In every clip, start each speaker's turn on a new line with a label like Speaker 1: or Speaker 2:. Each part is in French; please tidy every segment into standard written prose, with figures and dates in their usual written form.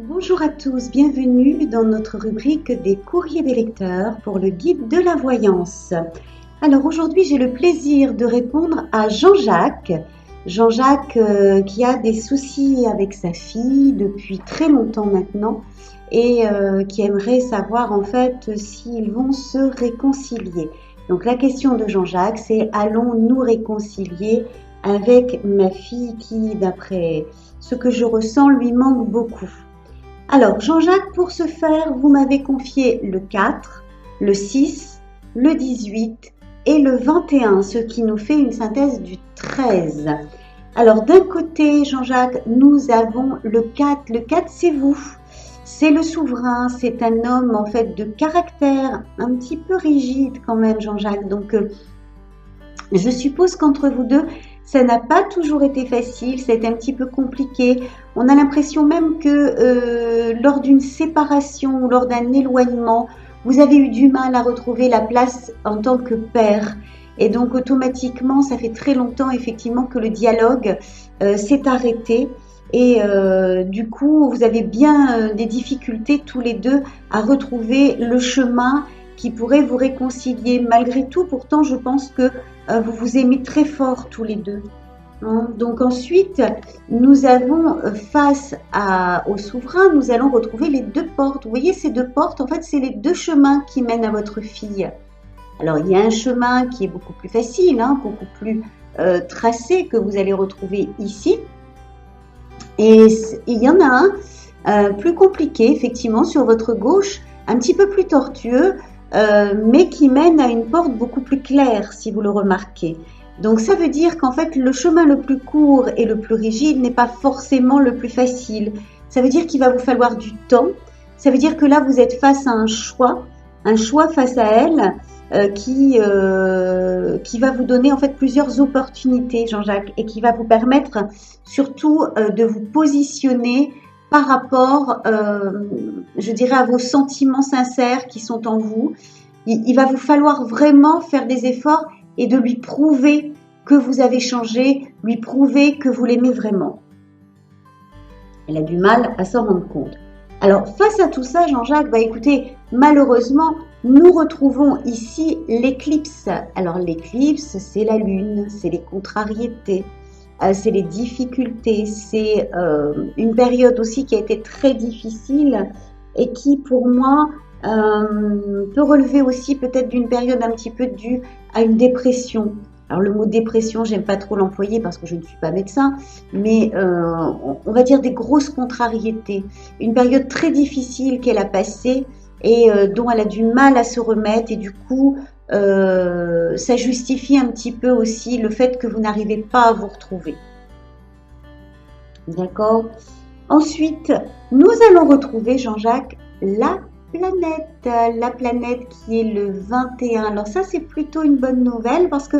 Speaker 1: Bonjour à tous, bienvenue dans notre rubrique des courriers des lecteurs pour le guide de la voyance. Alors aujourd'hui j'ai le plaisir de répondre à Jean-Jacques. Jean-Jacques qui a des soucis avec sa fille depuis très longtemps maintenant et qui aimerait savoir en fait s'ils vont se réconcilier. Donc la question de Jean-Jacques c'est: allons nous réconcilier avec ma fille qui, d'après ce que je ressens, lui manque beaucoup. Alors Jean-Jacques, pour ce faire, vous m'avez confié le 4, le 6, le 18 et le 21, ce qui nous fait une synthèse du 13. Alors d'un côté, Jean-Jacques, nous avons le 4. Le 4, c'est vous. C'est le souverain, c'est un homme en fait de caractère un petit peu rigide quand même, Jean-Jacques. Donc je suppose qu'entre vous deux, ça n'a pas toujours été facile, ça a été un petit peu compliqué. On a l'impression même que lors d'une séparation ou lors d'un éloignement, vous avez eu du mal à retrouver la place en tant que père. Et donc automatiquement, ça fait très longtemps effectivement que le dialogue s'est arrêté. Et du coup, vous avez bien des difficultés tous les deux à retrouver le chemin qui pourrait vous réconcilier. Malgré tout, pourtant, je pense que vous vous aimez très fort tous les deux. Donc ensuite, nous avons face au souverain, nous allons retrouver les deux portes. Vous voyez ces deux portes, en fait, c'est les deux chemins qui mènent à votre fille. Alors, il y a un chemin qui est beaucoup plus facile, beaucoup plus tracé que vous allez retrouver ici. Et il y en a un plus compliqué, effectivement, sur votre gauche, un petit peu plus tortueux, mais qui mène à une porte beaucoup plus claire, si vous le remarquez. Donc ça veut dire qu'en fait, le chemin le plus court et le plus rigide n'est pas forcément le plus facile. Ça veut dire qu'il va vous falloir du temps. Ça veut dire que là, vous êtes face à un choix face à elle qui va vous donner en fait plusieurs opportunités, Jean-Jacques, et qui va vous permettre surtout de vous positionner par rapport, je dirais, à vos sentiments sincères qui sont en vous. Il va vous falloir vraiment faire des efforts et de lui prouver que vous avez changé, lui prouver que vous l'aimez vraiment. Elle a du mal à s'en rendre compte. Alors, face à tout ça, Jean-Jacques, écoutez, malheureusement, nous retrouvons ici l'éclipse. Alors, l'éclipse, c'est la lune, c'est les contrariétés. C'est les difficultés, c'est une période aussi qui a été très difficile et qui pour moi peut relever aussi peut-être d'une période un petit peu due à une dépression. Alors le mot dépression, j'aime pas trop l'employer parce que je ne suis pas médecin, mais on va dire des grosses contrariétés. Une période très difficile qu'elle a passée et dont elle a du mal à se remettre et du coup ça justifie un petit peu aussi le fait que vous n'arrivez pas à vous retrouver. D'accord ? Ensuite, nous allons retrouver, Jean-Jacques, la planète qui est le 21. Alors ça, c'est plutôt une bonne nouvelle parce que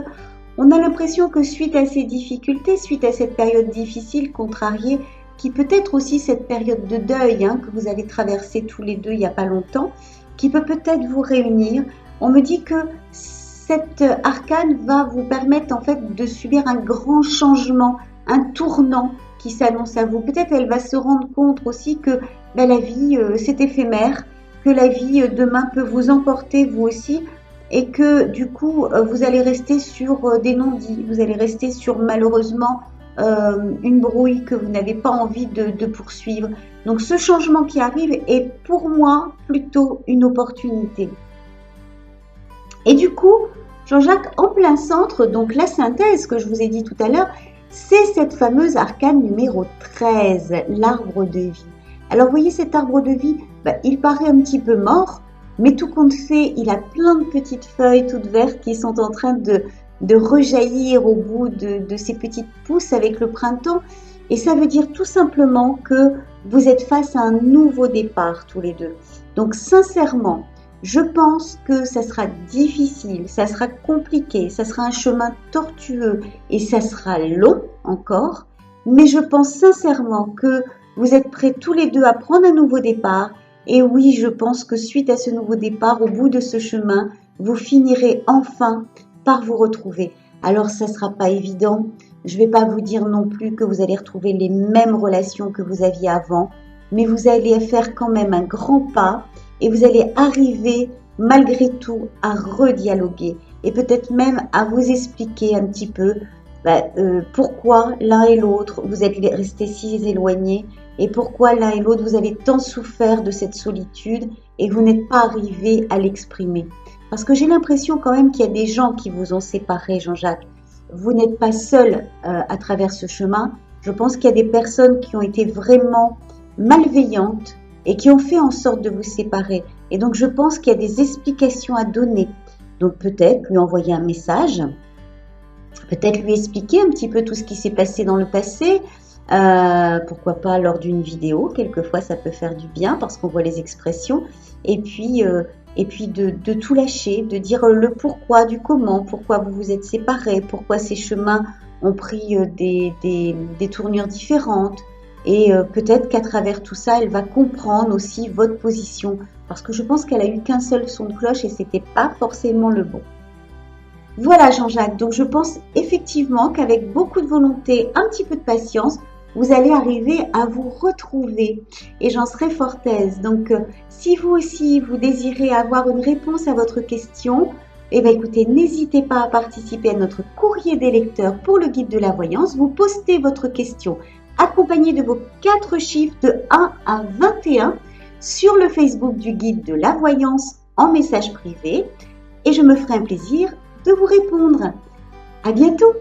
Speaker 1: on a l'impression que suite à ces difficultés, suite à cette période difficile, contrariée, qui peut être aussi cette période de deuil que vous avez traversée tous les deux il n'y a pas longtemps, qui peut-être vous réunir. On me dit que cette arcane va vous permettre en fait de subir un grand changement, un tournant qui s'annonce à vous. Peut-être elle va se rendre compte aussi que la vie c'est éphémère, que la vie demain peut vous emporter vous aussi et que du coup vous allez rester sur des non-dits, vous allez rester sur malheureusement une brouille que vous n'avez pas envie de poursuivre. Donc ce changement qui arrive est pour moi plutôt une opportunité. Et du coup, Jean-Jacques, en plein centre, donc la synthèse que je vous ai dit tout à l'heure, c'est cette fameuse arcane numéro 13, l'arbre de vie. Alors vous voyez cet arbre de vie, il paraît un petit peu mort, mais tout compte fait, il a plein de petites feuilles toutes vertes qui sont en train de rejaillir au bout de ces petites pousses avec le printemps. Et ça veut dire tout simplement que vous êtes face à un nouveau départ tous les deux. Donc sincèrement, je pense que ça sera difficile, ça sera compliqué, ça sera un chemin tortueux et ça sera long encore. Mais je pense sincèrement que vous êtes prêts tous les deux à prendre un nouveau départ. Et oui, je pense que suite à ce nouveau départ, au bout de ce chemin, vous finirez enfin par vous retrouver. Alors ça ne sera pas évident. Je ne vais pas vous dire non plus que vous allez retrouver les mêmes relations que vous aviez avant. mais vous allez faire quand même un grand pas et vous allez arriver malgré tout à redialoguer et peut-être même à vous expliquer un petit peu pourquoi l'un et l'autre vous êtes restés si éloignés et pourquoi l'un et l'autre vous avez tant souffert de cette solitude et que vous n'êtes pas arrivé à l'exprimer. Parce que j'ai l'impression quand même qu'il y a des gens qui vous ont séparés, Jean-Jacques. Vous n'êtes pas seul à travers ce chemin. Je pense qu'il y a des personnes qui ont été vraiment malveillantes et qui ont fait en sorte de vous séparer. Et donc je pense qu'il y a des explications à donner. Donc peut-être lui envoyer un message, peut-être lui expliquer un petit peu tout ce qui s'est passé dans le passé. Pourquoi pas lors d'une vidéo, quelquefois ça peut faire du bien parce qu'on voit les expressions. Et puis de tout lâcher, de dire le pourquoi du comment, pourquoi vous vous êtes séparés, pourquoi ces chemins ont pris des tournures différentes. Et peut-être qu'à travers tout ça, elle va comprendre aussi votre position. Parce que je pense qu'elle a eu qu'un seul son de cloche et c'était pas forcément le bon. Voilà Jean-Jacques, donc je pense effectivement qu'avec beaucoup de volonté, un petit peu de patience, vous allez arriver à vous retrouver et j'en serai fort aise. Donc si vous aussi vous désirez avoir une réponse à votre question, eh bien écoutez, n'hésitez pas à participer à notre courrier des lecteurs pour le guide de la voyance. Vous postez votre question accompagnée de vos 4 chiffres de 1 à 21 sur le Facebook du guide de la voyance en message privé et je me ferai un plaisir de vous répondre. À bientôt!